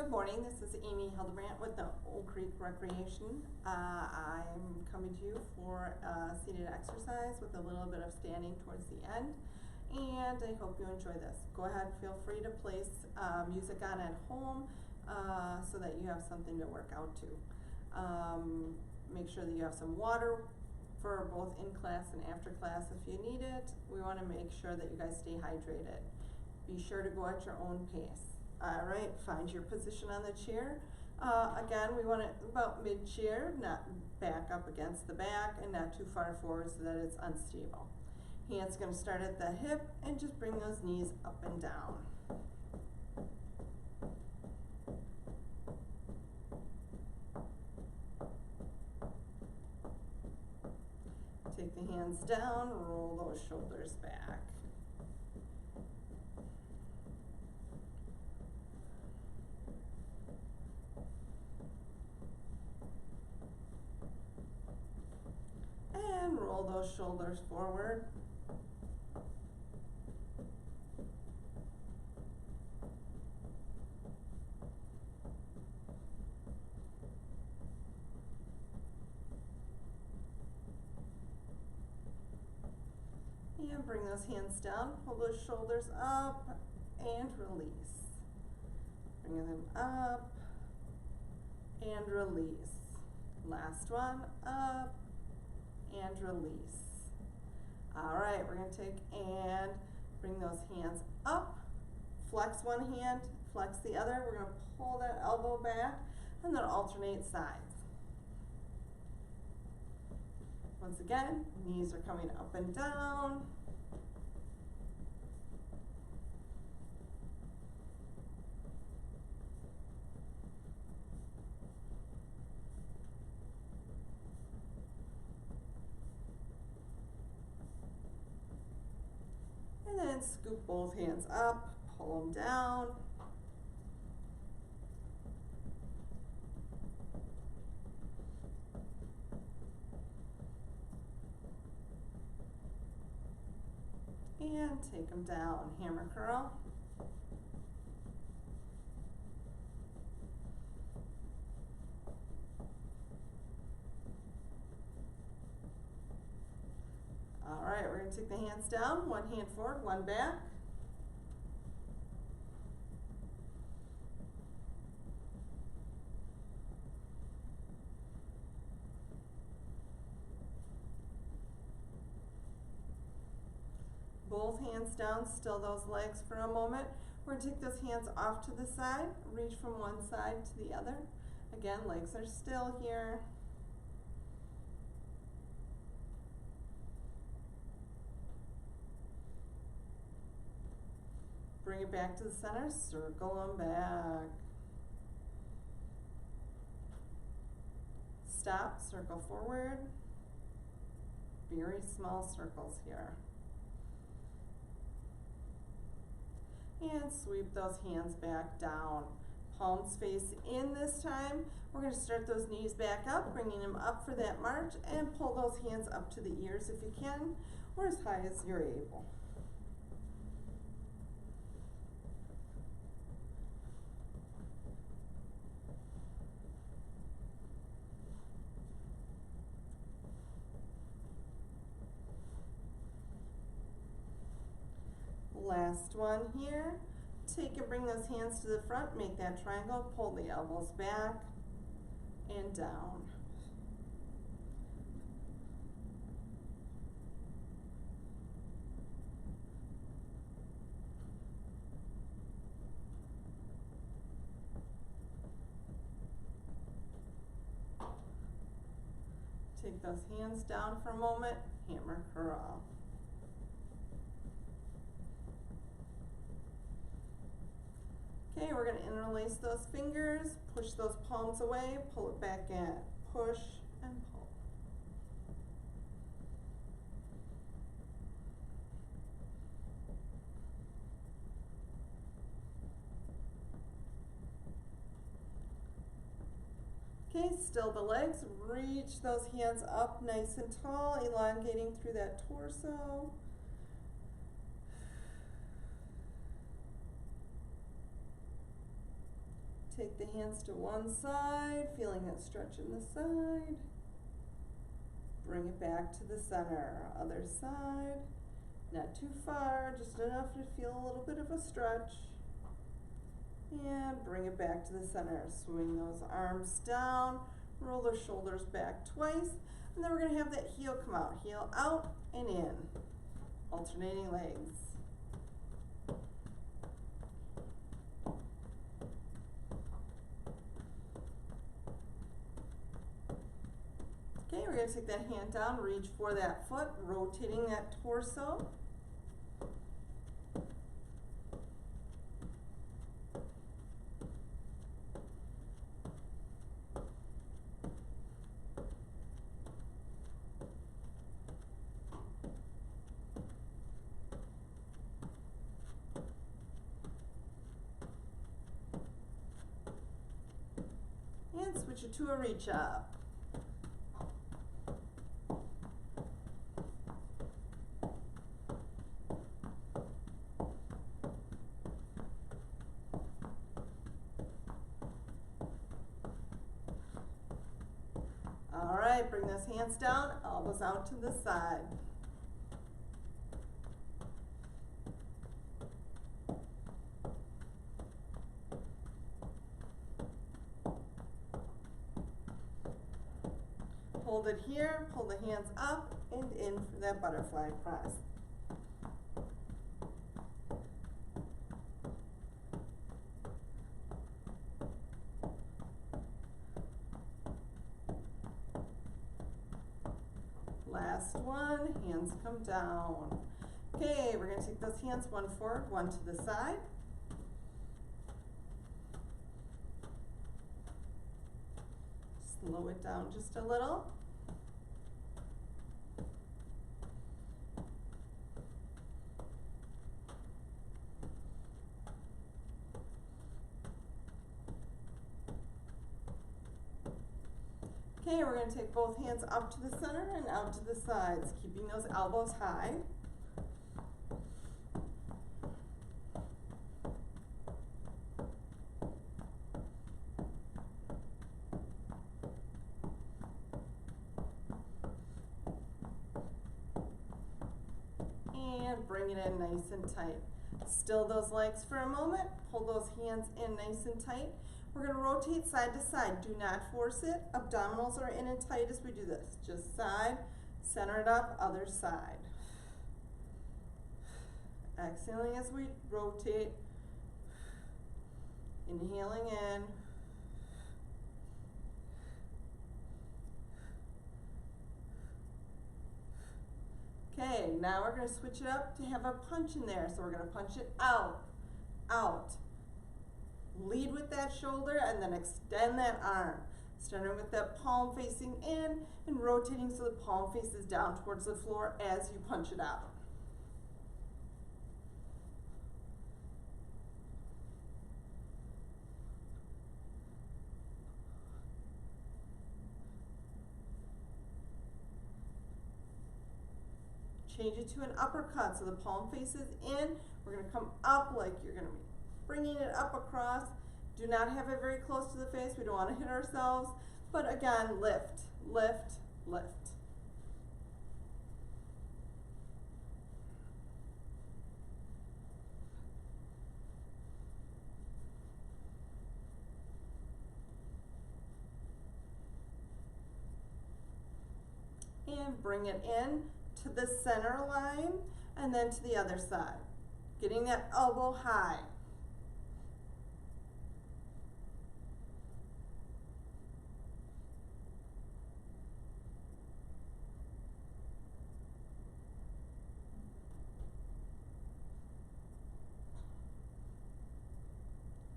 Good morning, this is Amy Hildebrandt with the Oak Creek Recreation. I'm coming to you for a seated exercise with a little bit of standing towards the end, and I hope you enjoy this. Go ahead, feel free to place music on at home so that you have something to work out to. Make sure that you have some water for both in class and after class if you need it. We want to make sure that you guys stay hydrated. Be sure to go at your own pace. All right, find your position on the chair. Again, we want it about mid-chair, not back up against the back and not too far forward so that it's unstable. Hands going to start at the hip and just bring those knees up and down. Take the hands down, roll those shoulders back. And roll those shoulders forward. And bring those hands down, pull those shoulders up and release. Bring them up and release. Last one, up and release. All right, we're going to take and bring those hands up, flex one hand, flex the other. We're going to pull that elbow back and then alternate sides. Once again, knees are coming up and down. And then scoop both hands up, pull them down. And take them down, hammer curl. All right, we're going to take the hands down, one hand forward, one back. Both hands down, still those legs for a moment. We're going to take those hands off to the side, reach from one side to the other. Again, legs are still here. Bring it back to the center, circle them back. Stop, circle forward. Very small circles here. And sweep those hands back down. Palms face in this time. We're going to start those knees back up, bringing them up for that march, and pull those hands up to the ears if you can, or as high as you're able. Last one here. Take and bring those hands to the front, make that triangle, pull the elbows back and down. Take those hands down for a moment, hammer curl. Okay, we're going to interlace those fingers, push those palms away, pull it back in, push and pull. Okay, still the legs, reach those hands up nice and tall, elongating through that torso. Take the hands to one side, feeling that stretch in the side. Bring it back to the center. Other side. Not too far, just enough to feel a little bit of a stretch. And bring it back to the center. Swing those arms down. Roll the shoulders back twice. And then we're going to have that heel come out. Heel out and in. Alternating legs. Okay, we're going to take that hand down, reach for that foot, rotating that torso. And switch it to a reach up. All right, bring those hands down, elbows out to the side. Hold it here, pull the hands up and in for that butterfly press. Last one, hands come down. Okay, we're going to take those hands one forward, one to the side. Slow it down just a little. Okay, we're going to take both hands up to the center and out to the sides, keeping those elbows high. And bring it in nice and tight. Still those legs for a moment, pull those hands in nice and tight. We're going to rotate side to side. Do not force it. Abdominals are in and tight as we do this. Just side, center it up, other side. Exhaling as we rotate. Inhaling in. Okay, now we're going to switch it up to have a punch in there. So we're going to punch it out, out. Lead with that shoulder and then extend that arm. Starting with that palm facing in and rotating so the palm faces down towards the floor as you punch it out. Change it to an uppercut so the palm faces in. We're going to come up like you're going to be bringing it up across. Do not have it very close to the face. We don't want to hit ourselves. But again, lift, lift, lift. And bring it in to the center line and then to the other side. Getting that elbow high.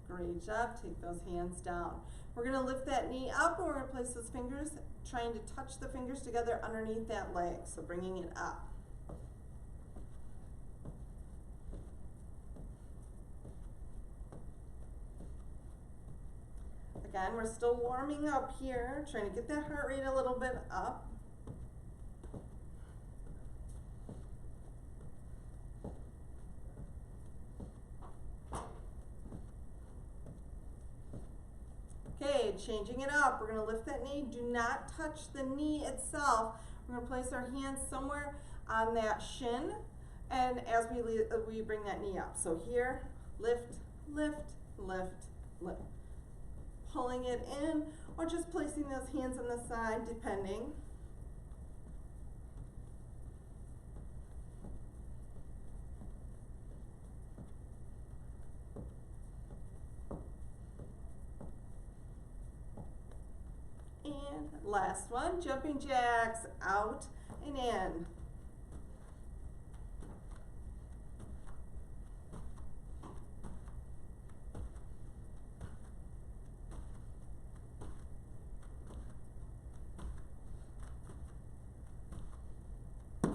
Great job. Take those hands down. We're going to lift that knee up and we're going to place those fingers, trying to touch the fingers together underneath that leg. So bringing it up. Again, we're still warming up here, trying to get that heart rate a little bit up. changing it up. We're gonna lift that knee. Do not touch the knee itself. We're gonna place our hands somewhere on that shin, and as we bring that knee up. So here, lift, lift, lift, lift. Pulling it in, or just placing those hands on the side, depending. And last one, jumping jacks, out and in.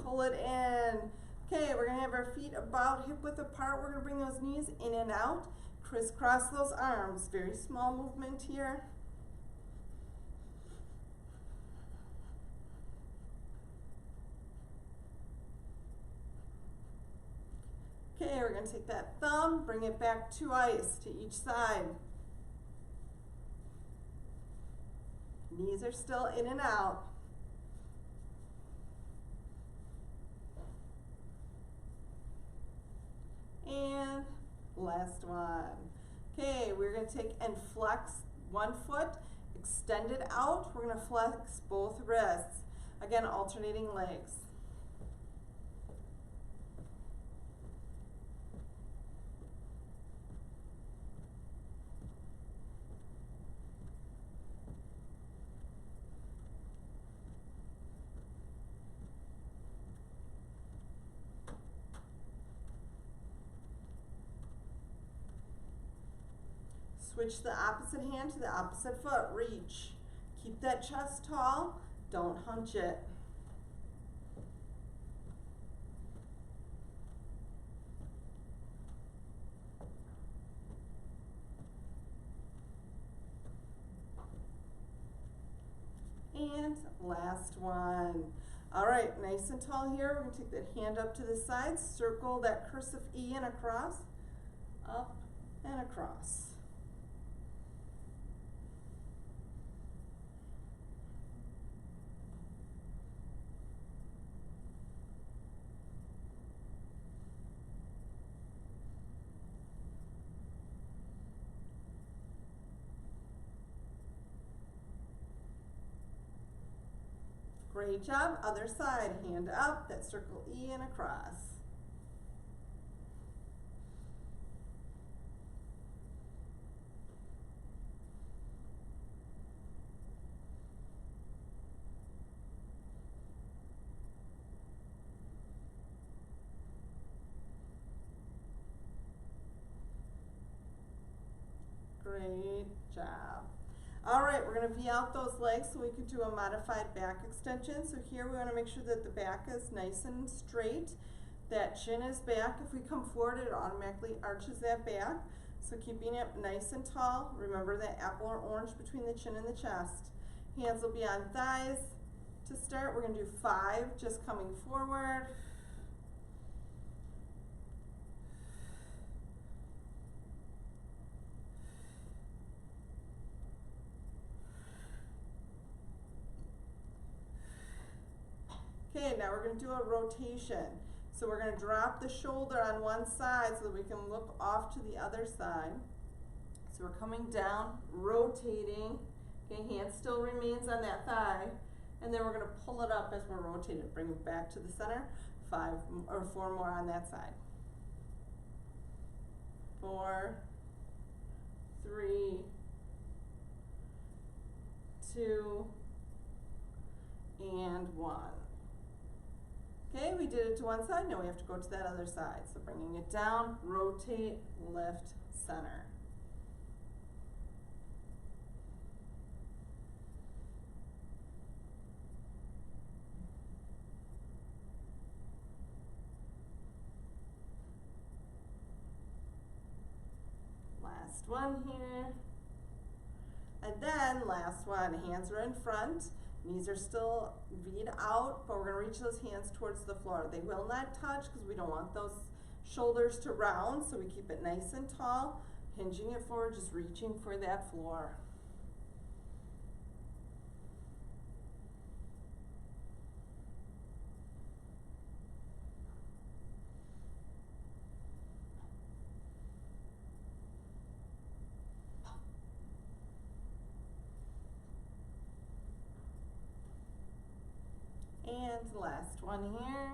Pull it in. Okay, we're gonna have our feet about hip width apart. We're gonna bring those knees in and out. Crisscross those arms. Very small movement here. Okay, we're gonna take that thumb, bring it back to ice to each side. Knees are still in and out. And last one. Okay, we're gonna take and flex one foot, extend it out. We're gonna flex both wrists. Again, alternating legs. Switch the opposite hand to the opposite foot. Reach. Keep that chest tall. Don't hunch it. And last one. All right, nice and tall here. We're going to take that hand up to the side, circle that cursive E and across, up and across. Great job. Other side, hand up, that circle E and across. Great job. All right, we're going to V out those legs so we can do a modified back extension. So here we want to make sure that the back is nice and straight. That chin is back. If we come forward, it automatically arches that back. So keeping it nice and tall. Remember that apple or orange between the chin and the chest. Hands will be on thighs. To start, we're going to do 5, just coming forward. Okay, now we're going to do a rotation. So we're going to drop the shoulder on one side so that we can look off to the other side. So we're coming down, rotating. Okay, hand still remains on that thigh. And then we're going to pull it up as we're rotating. Bring it back to the center. 5 or 4 more on that side. 4, 3, 2, and 1. Okay, we did it to one side, now we have to go to that other side. So bringing it down, rotate, lift, center. Last one here. And then last one, hands are in front. Knees are still V'd out, but we're going to reach those hands towards the floor. They will not touch because we don't want those shoulders to round, so we keep it nice and tall, hinging it forward, just reaching for that floor. And last one here.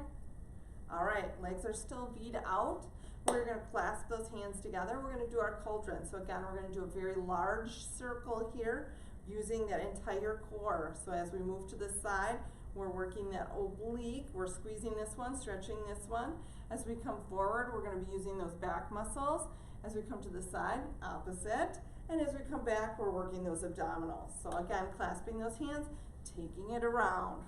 All right, legs are still V'd out. We're gonna clasp those hands together. We're gonna do our cauldron. So again, we're gonna do a very large circle here using that entire core. So as we move to the side, we're working that oblique. We're squeezing this one, stretching this one. As we come forward, we're gonna be using those back muscles. As we come to the side, opposite. And as we come back, we're working those abdominals. So again, clasping those hands, taking it around.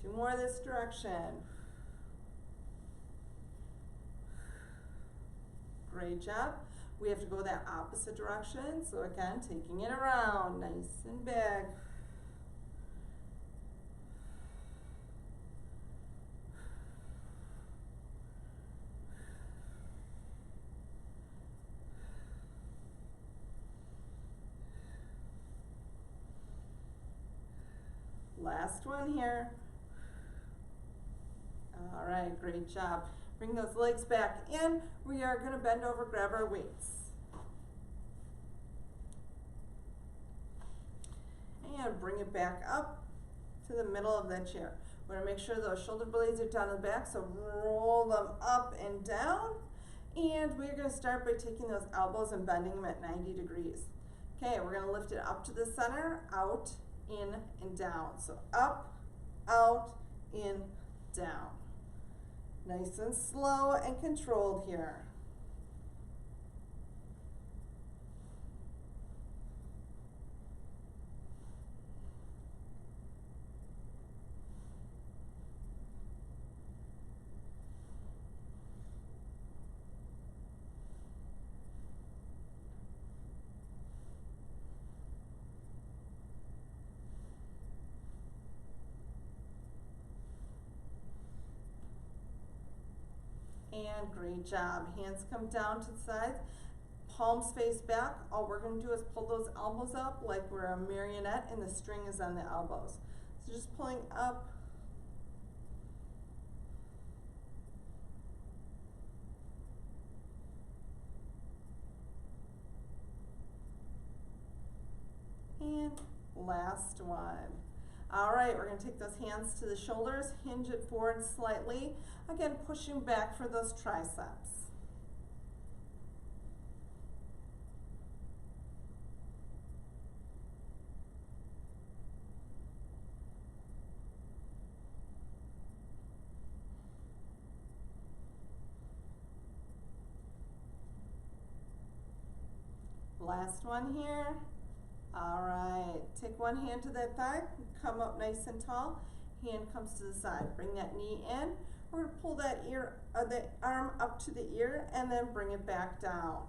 Two more this direction. Great job. We have to go that opposite direction. So again, taking it around, nice and big. Last one here. All right, great job. Bring those legs back in. We are going to bend over, grab our weights. And bring it back up to the middle of that chair. We're going to make sure those shoulder blades are down in the back, so roll them up and down. And we're going to start by taking those elbows and bending them at 90 degrees. Okay, we're going to lift it up to the center, out, in, and down. So up, out, in, down. Nice and slow and controlled here. And great job. Hands come down to the sides, palms face back. All we're going to do is pull those elbows up like we're a marionette and the string is on the elbows. So just pulling up. And last one. All right, we're going to take those hands to the shoulders, hinge it forward slightly. Again, pushing back for those triceps. Last one here. All right, take one hand to that thigh, come up nice and tall, hand comes to the side. Bring that knee in. We're going to pull that the arm up to the ear and then bring it back down.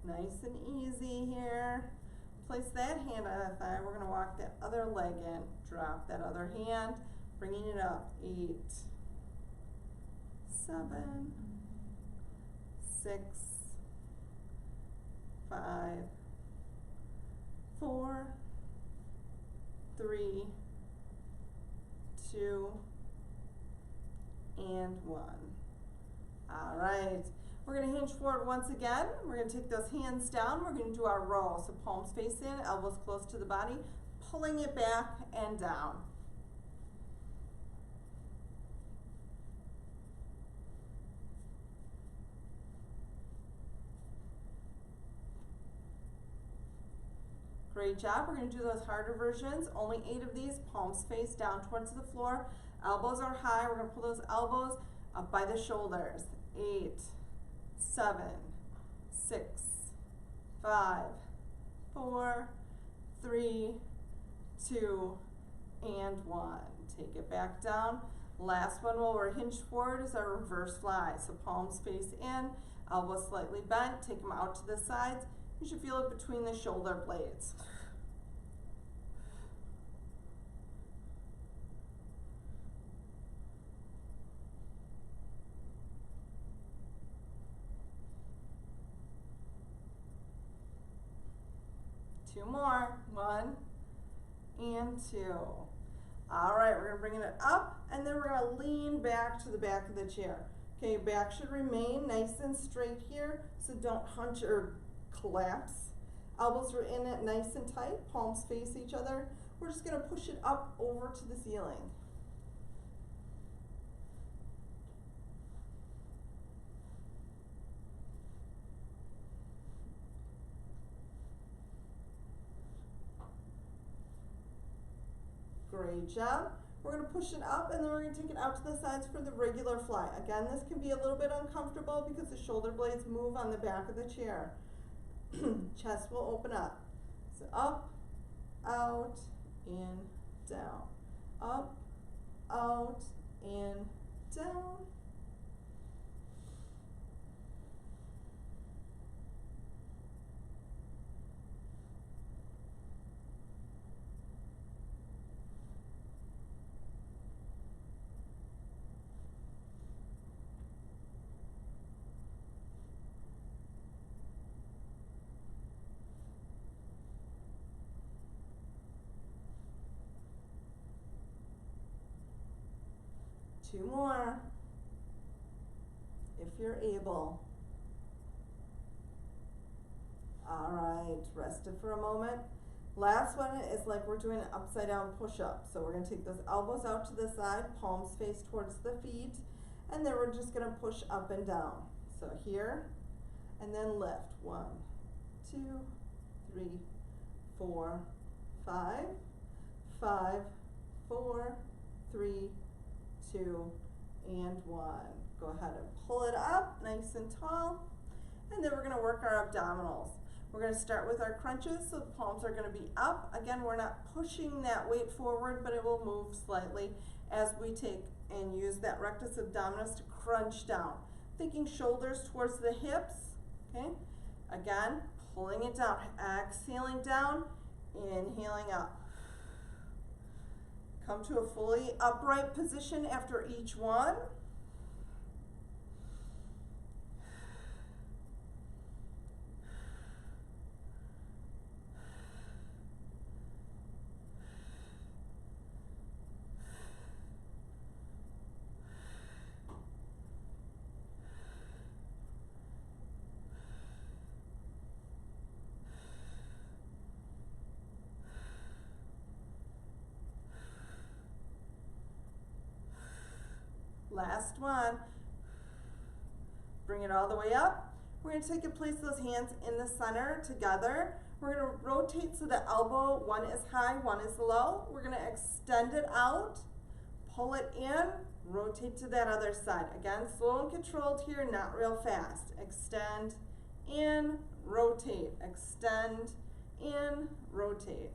Nice and easy here. Place that hand on the thigh. We're going to walk that other leg in. Drop that other hand, bringing it up. 8, 7, 6, 5, 4, 3, 2, and 1. All right. We're going to hinge forward once again. We're going to take those hands down. We're going to do our row. So palms face in, elbows close to the body, pulling it back and down. Great job. We're going to do those harder versions. Only 8 of these. Palms face down towards the floor. Elbows are high. We're going to pull those elbows up by the shoulders. 8, 7, 6, 5, 4, 3, 2, and 1. Take it back down. Last one while we're hinged forward is our reverse fly. So palms face in, elbows slightly bent, take them out to the sides. You should feel it between the shoulder blades. Two more. One and two. All right, we're gonna bring it up, and then we're gonna lean back to the back of the chair. Okay, back should remain nice and straight here, so don't hunch or collapse. Elbows are in it nice and tight, palms face each other. We're just gonna push it up over to the ceiling. Great job. We're going to push it up, and then we're going to take it out to the sides for the regular fly. Again, this can be a little bit uncomfortable because the shoulder blades move on the back of the chair. Chest will open up. So up, out, in, down. Up, out, in, down. Two more, if you're able. All right, rest it for a moment. Last one is like we're doing an upside down push-up. So we're gonna take those elbows out to the side, palms face towards the feet, and then we're just gonna push up and down. So here, and then lift. 1, 2, 3, 4, 5, 5, 4, 3, 2, and 1. Go ahead and pull it up nice and tall, and then we're going to work our abdominals. We're going to start with our crunches, so the palms are going to be up. Again, we're not pushing that weight forward, but it will move slightly as we take and use that rectus abdominis to crunch down. Thinking shoulders towards the hips, okay? Again, pulling it down, exhaling down, inhaling up. Come to a fully upright position after each one. Last one. Bring it all the way up. We're going to take and place those hands in the center together. We're going to rotate so the elbow, one is high, one is low. We're going to extend it out, pull it in, rotate to that other side. Again, slow and controlled here, not real fast. Extend, in, rotate. Extend, in, rotate.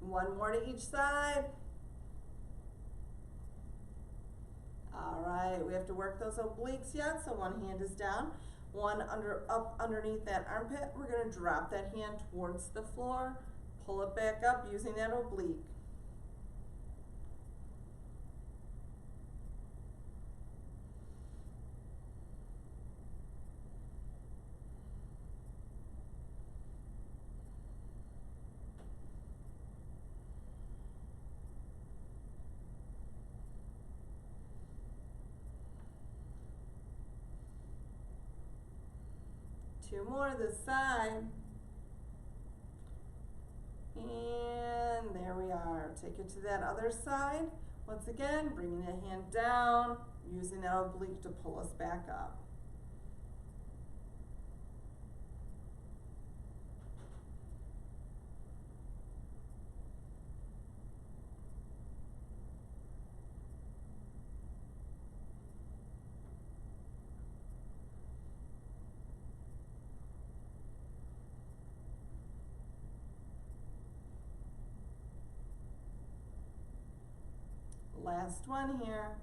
One more to each side. All right, we have to work those obliques yet, so one hand is down, one up underneath that armpit. We're going to drop that hand towards the floor, pull it back up using that oblique. Two more this side. And there we are. Take it to that other side. Once again, bringing the hand down, using that oblique to pull us back up. Last one here.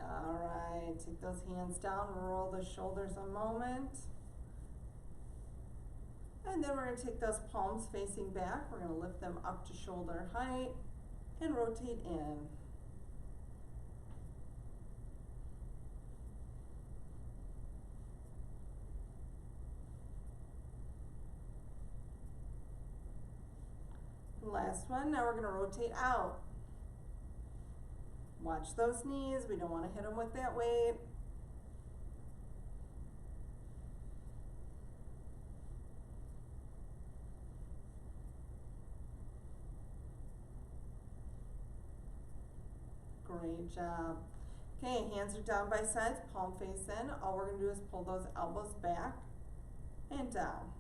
All right, take those hands down, roll the shoulders a moment. And then we're going to take those palms facing back. We're going to lift them up to shoulder height and rotate in. Last one, now we're going to rotate out. Watch those knees, we don't want to hit them with that weight. Great job. Okay, hands are down by sides, palm face in. All we're going to do is pull those elbows back and down.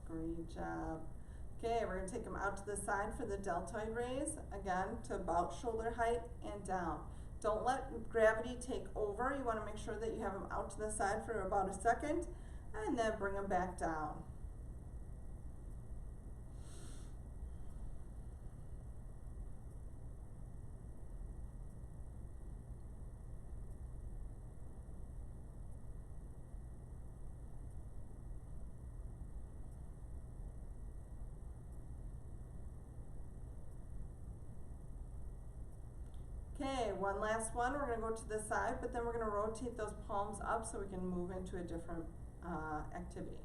Great job. Okay, we're going to take them out to the side for the deltoid raise, again to about shoulder height and down. Don't let gravity take over. You want to make sure that you have them out to the side for about a second and then bring them back down. Okay, one last one. We're going to go to the side, but then we're going to rotate those palms up so we can move into a different activity.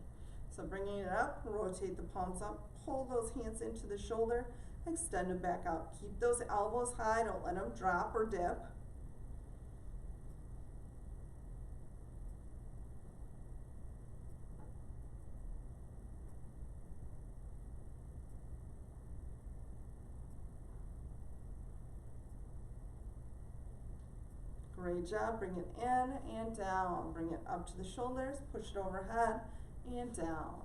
So bringing it up, rotate the palms up, pull those hands into the shoulder, extend them back out. Keep those elbows high, don't let them drop or dip. Great job. Bring it in and down. Bring it up to the shoulders, push it overhead and down.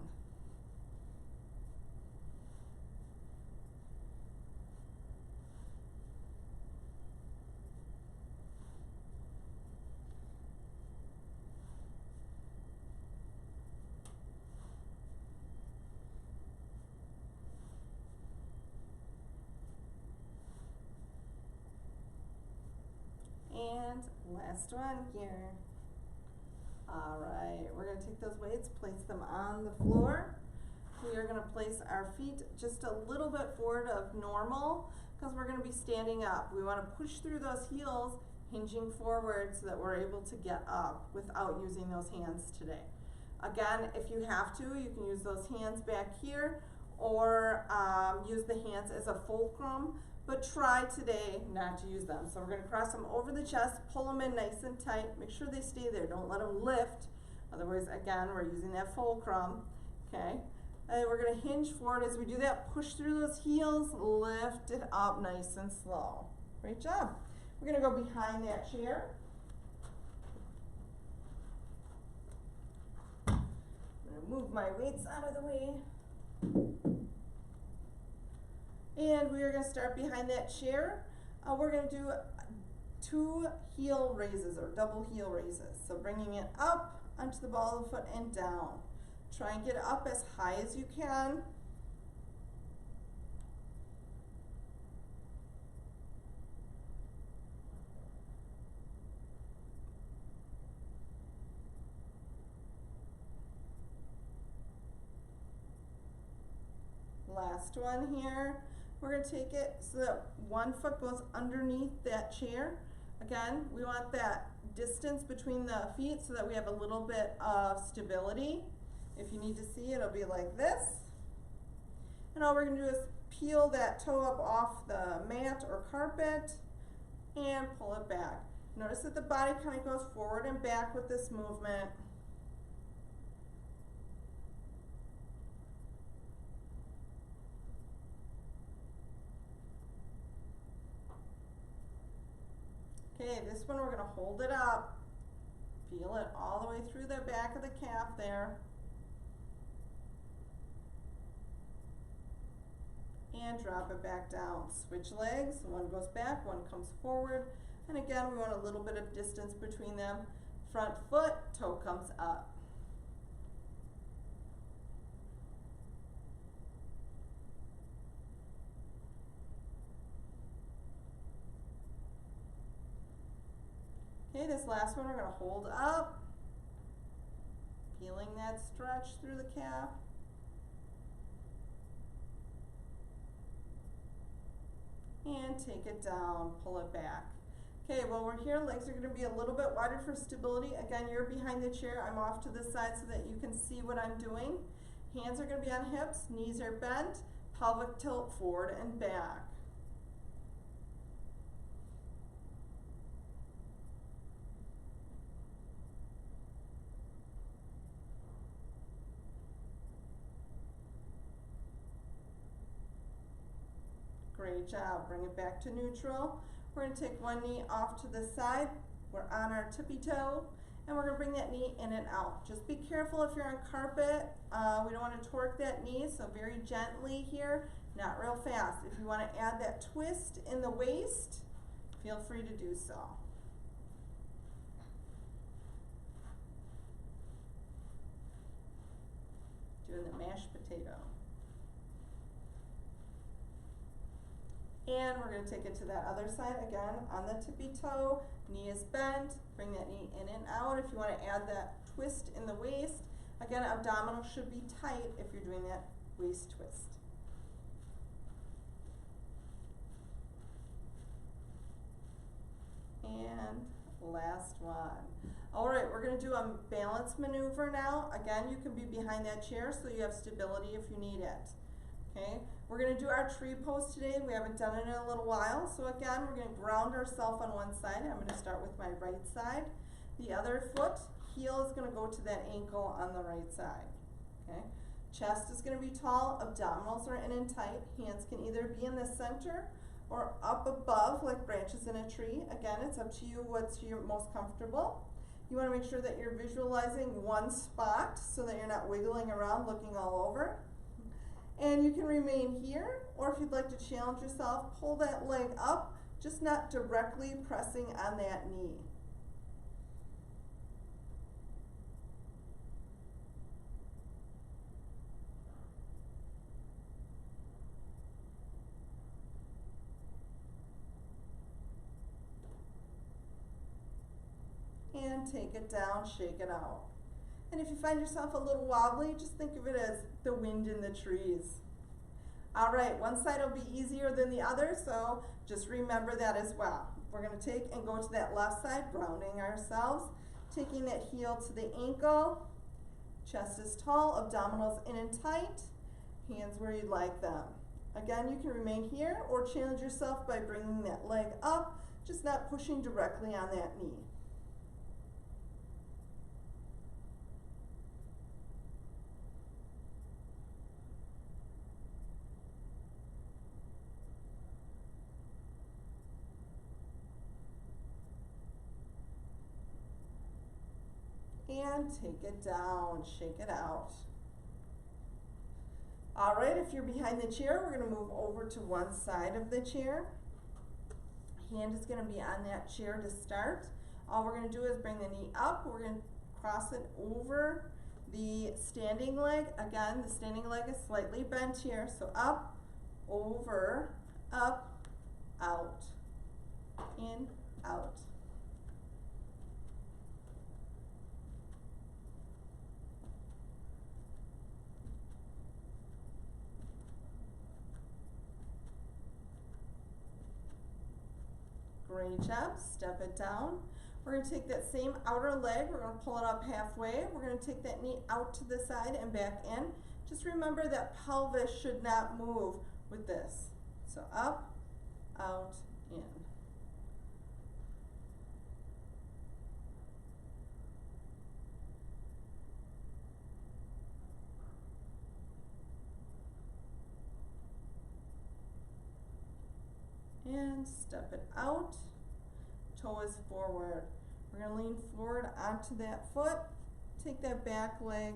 And last one here. All right, we're going to take those weights, place them on the floor. We are going to place our feet just a little bit forward of normal because we're going to be standing up. We want to push through those heels, hinging forward so that we're able to get up without using those hands today. Again, if you have to, you can use those hands back here or use the hands as a fulcrum. But try today not to use them. So we're going to cross them over the chest, pull them in nice and tight, make sure they stay there, don't let them lift. Otherwise, again, we're using that fulcrum, okay? And we're going to hinge forward as we do that, push through those heels, lift it up nice and slow. Great job. We're going to go behind that chair. I'm going to move my weights out of the way. And we are going to start behind that chair. We're going to do 2 heel raises or double heel raises. So bringing it up onto the ball of the foot and down. Try and get up as high as you can. Last one here. We're going to take it so that one foot goes underneath that chair. Again, we want that distance between the feet so that we have a little bit of stability. If you need to see, it'll be like this. And all we're going to do is peel that toe up off the mat or carpet and pull it back. Notice that the body kind of goes forward and back with this movement. Okay, this one we're going to hold it up, feel it all the way through the back of the calf there, and and drop it back down. Switch legs, one goes back, one comes forward. And again, we want a little bit of distance between them. Front foot, toe comes up. Okay, this last one we're going to hold up, feeling that stretch through the calf. And take it down, pull it back. Okay, while we're here, legs are going to be a little bit wider for stability. Again, you're behind the chair. I'm off to the side so that you can see what I'm doing. Hands are going to be on hips, knees are bent, pelvic tilt forward and back. Great job. Bring it back to neutral. We're going to take one knee off to the side. We're on our tippy toe, and we're going to bring that knee in and out. Just be careful if you're on carpet. We don't want to torque that knee, so very gently here, not real fast. If you want to add that twist in the waist, feel free to do so. Doing the mashed potato. And we're going to take it to that other side again on the tippy toe. Knee is bent. Bring that knee in and out. If you want to add that twist in the waist, again, abdominals should be tight if you're doing that waist twist. And last one. All right, we're going to do a balance maneuver now. Again, you can be behind that chair so you have stability if you need it. Okay, we're going to do our tree pose today. We haven't done it in a little while. So again, we're going to ground ourselves on one side. I'm going to start with my right side. The other foot, heel is going to go to that ankle on the right side. Okay, chest is going to be tall, abdominals are in and tight. Hands can either be in the center or up above like branches in a tree. Again, it's up to you what's your most comfortable. You want to make sure that you're visualizing one spot so that you're not wiggling around looking all over. And you can remain here, or if you'd like to challenge yourself, pull that leg up, just not directly pressing on that knee. And take it down, shake it out. And if you find yourself a little wobbly, just think of it as the wind in the trees. All right, one side will be easier than the other, so just remember that as well. We're going to take and go to that left side, grounding ourselves, taking that heel to the ankle, chest is tall, abdominals in and tight, hands where you'd like them. Again, you can remain here or challenge yourself by bringing that leg up, just not pushing directly on that knee. And take it down, shake it out. All right, if you're behind the chair, we're going to move over to one side of the chair. Hand is going to be on that chair to start. All we're going to do is bring the knee up. We're going to cross it over the standing leg. Again, the standing leg is slightly bent here. So up, over, up, out, in, out. Great job, step it down. We're going to take that same outer leg, we're going to pull it up halfway. We're going to take that knee out to the side and back in. Just remember that pelvis should not move with this. So up, out, in. And step it out, toe is forward. We're going to lean forward onto that foot, take that back leg,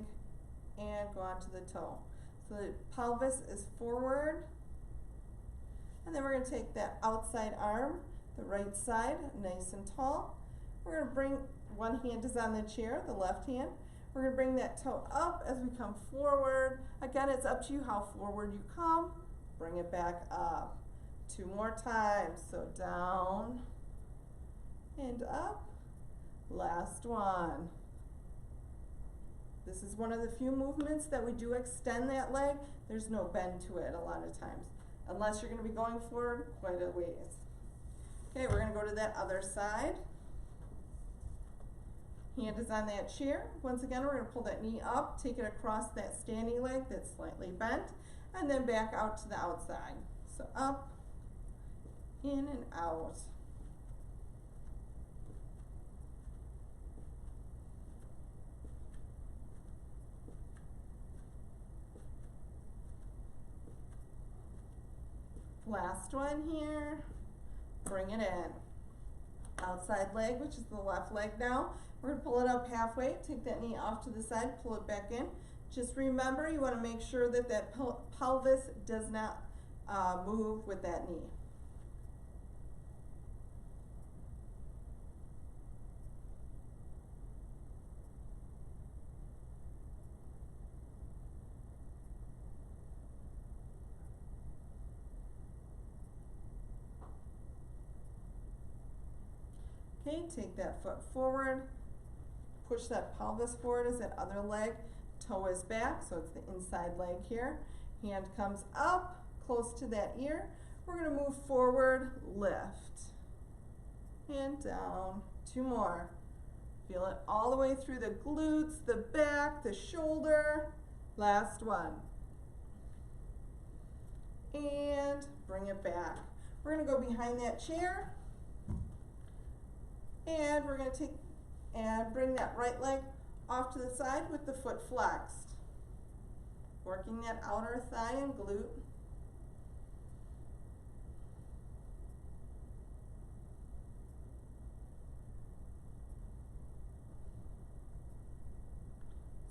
and go onto the toe. So the pelvis is forward, And then we're going to take that outside arm, the right side, nice and tall. We're going to bring, one hand is on the chair, the left hand. We're going to bring that toe up as we come forward. Again, it's up to you how forward you come. Bring it back up. 2 more times. So down and up. Last one. This is one of the few movements that we do extend that leg. There's no bend to it a lot of times, unless you're going to be going forward quite a ways. Okay, we're going to go to that other side. Hand is on that chair. Once again, we're going to pull that knee up, take it across that standing leg that's slightly bent, and then back out to the outside. So up, in and out. Last one here. Bring it in. Outside leg, which is the left leg now. We're going to pull it up halfway, take that knee off to the side, pull it back in. Just remember, you want to make sure that that pelvis does not move with that knee. Okay, take that foot forward, push that pelvis forward as that other leg, toe is back, so it's the inside leg here. Hand comes up, close to that ear. We're going to move forward, lift, and down. 2 more. Feel it all the way through the glutes, the back, the shoulder. Last one. And bring it back. We're going to go behind that chair. And we're going to take and bring that right leg off to the side with the foot flexed. Working that outer thigh and glute.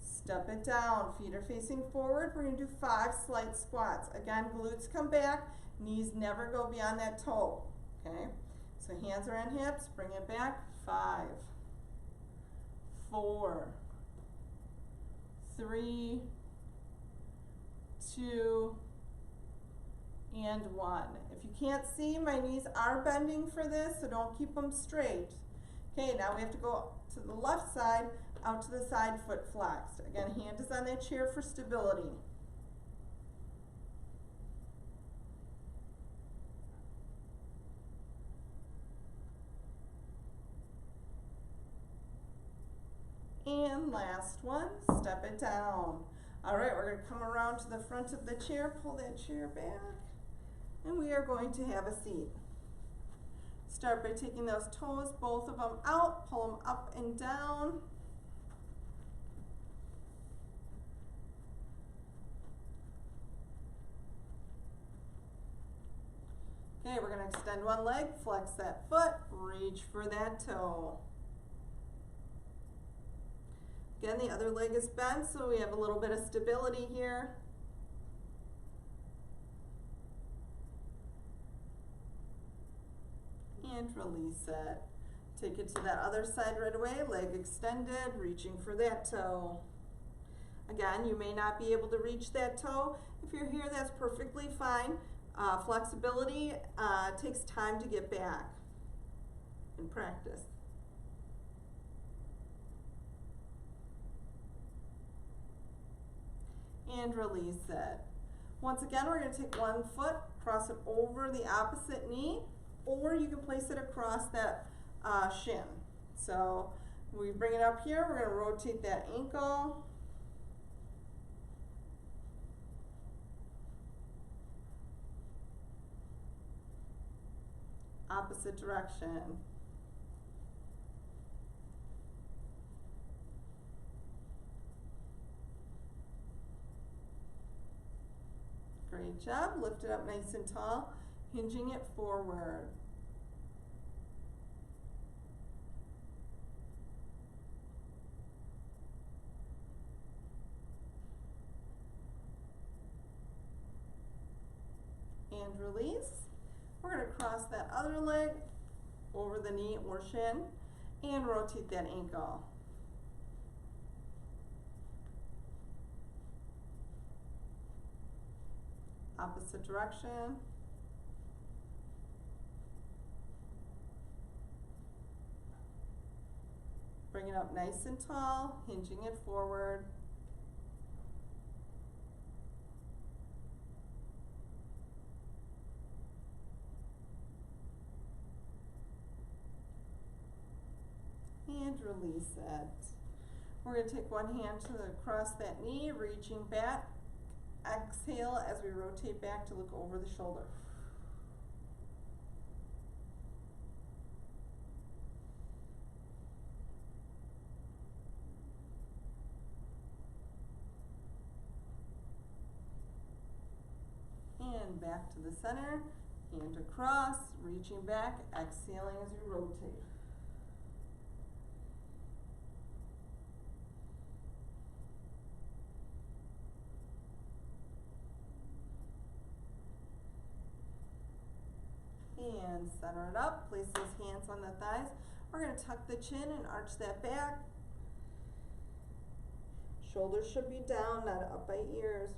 Step it down. Feet are facing forward. We're going to do 5 slight squats. Again, glutes come back. Knees never go beyond that toe. Okay? So hands are on hips. Bring it back. 5, 4, 3, 2, and 1. If you can't see, my knees are bending for this, so don't keep them straight. Okay, now we have to go to the left side, out to the side, foot flexed. Again, hand is on that chair for stability. And last one, step it down. All right, we're going to come around to the front of the chair, pull that chair back, and we are going to have a seat. Start by taking those toes, both of them out, pull them up and down. Okay, we're going to extend one leg, flex that foot, reach for that toe. Again, the other leg is bent, so we have a little bit of stability here. And release it. Take it to that other side right away, leg extended, reaching for that toe. Again, you may not be able to reach that toe. If you're here, that's perfectly fine. Flexibility takes time to get back in practice. And release it. Once again, we're going to take one foot, cross it over the opposite knee, or you can place it across that shin. So we bring it up here, we're going to rotate that ankle. Opposite direction. Great job. Lift it up nice and tall, hinging it forward. And release. that other leg over the knee or shin and rotate that ankle. Opposite direction. Bring it up nice and tall, hinging it forward. And release it. We're going to take one hand to across that knee, reaching back. Exhale as we rotate back to look over the shoulder. And back to the center, hand across, reaching back, exhaling as we rotate. And center it up, place those hands on the thighs. We're going to tuck the chin and arch that back. Shoulders should be down, not up by ears.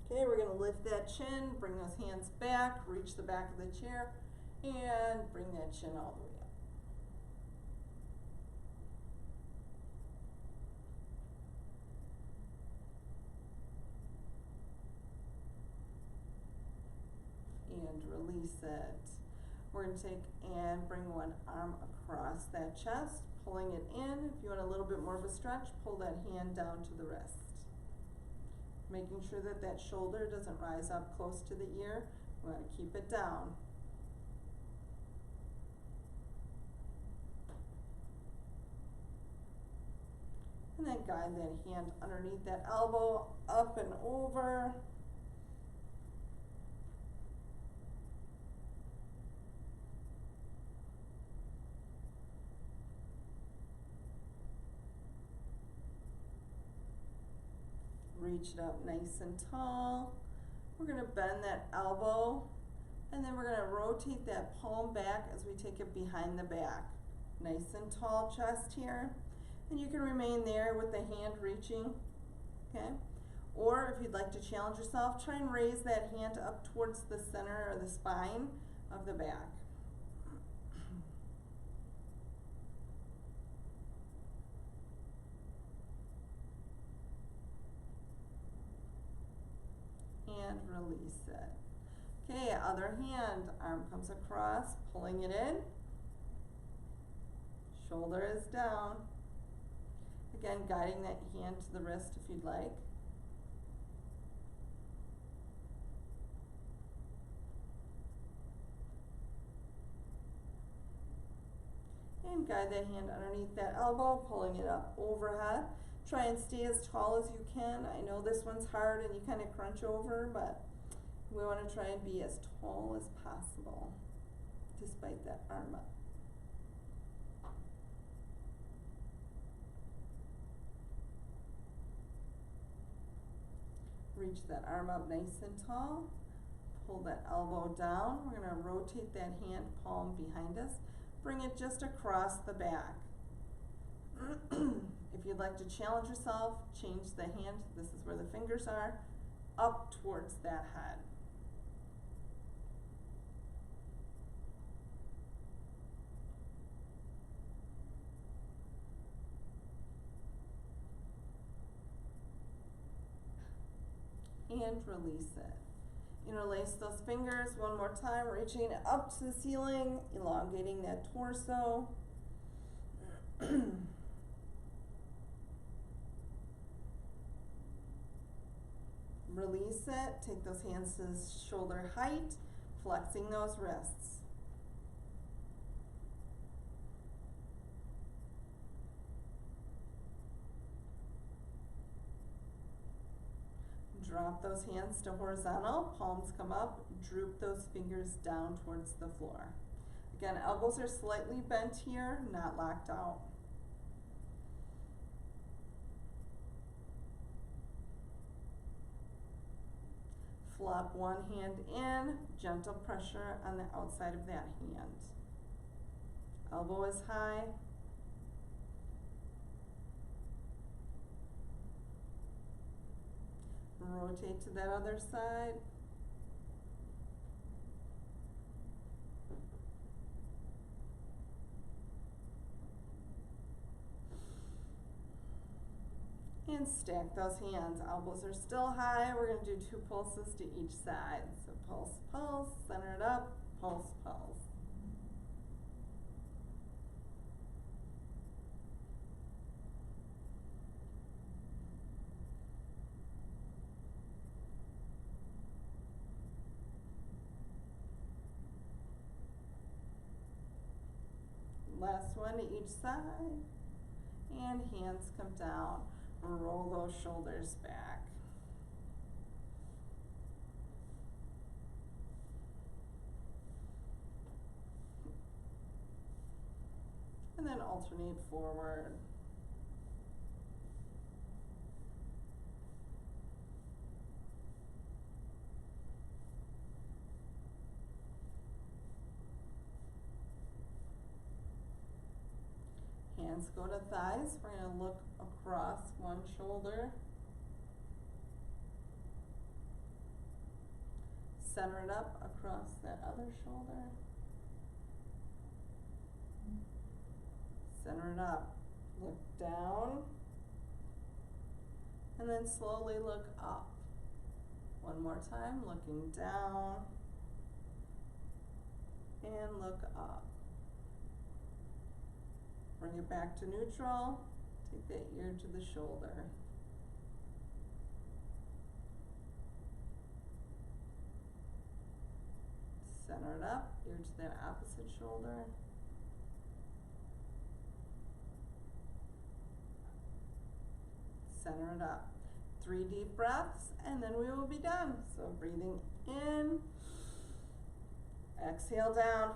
Okay, we're going to lift that chin, bring those hands back, reach the back of the chair, and bring that chin all the way up. And release it. We're going to take and bring one arm across that chest, pulling it in. If you want a little bit more of a stretch, pull that hand down to the wrist. Making sure that that shoulder doesn't rise up close to the ear. We want to keep it down. And then guide that hand underneath that elbow, up and over. Reach it up nice and tall. We're going to bend that elbow, and then we're going to rotate that palm back as we take it behind the back. Nice and tall chest here. And you can remain there with the hand reaching, okay? Or if you'd like to challenge yourself, try and raise that hand up towards the center or the spine of the back. And release it. Okay, other hand, arm comes across, pulling it in. Shoulder is down. Again, guiding that hand to the wrist if you'd like. And guide that hand underneath that elbow, pulling it up overhead. Try and stay as tall as you can. I know this one's hard and you kind of crunch over, but we want to try and be as tall as possible despite that arm up. Reach that arm up nice and tall. Pull that elbow down. We're going to rotate that hand palm behind us. Bring it just across the back. If you'd like to challenge yourself, change the hand, this is where the fingers are, up towards that head. And release it. Interlace those fingers one more time, reaching it up to the ceiling, elongating that torso. Release it, take those hands to shoulder height, flexing those wrists. Drop those hands to horizontal, palms come up, droop those fingers down towards the floor. Again, elbows are slightly bent here, not locked out. Flop one hand in, gentle pressure on the outside of that hand. Elbow is high. Rotate to that other side. And stack those hands. Elbows are still high. We're going to do 2 pulses to each side. So pulse, pulse, center it up, pulse, pulse. Last one to each side. And hands come down. Roll those shoulders back. And then alternate forward. Hands go to thighs. We're going to look across one shoulder. Center it up across that other shoulder. Center it up. Look down. And then slowly look up. One more time, looking down. And look up. Bring it back to neutral. Take that ear to the shoulder. Center it up, ear to that opposite shoulder. Center it up. 3 deep breaths, and then we will be done. So breathing in, exhale down.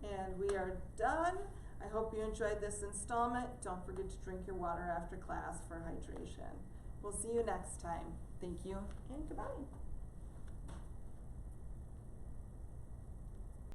And we are done. I hope you enjoyed this installment. Don't forget to drink your water after class for hydration. We'll see you next time. Thank you and goodbye.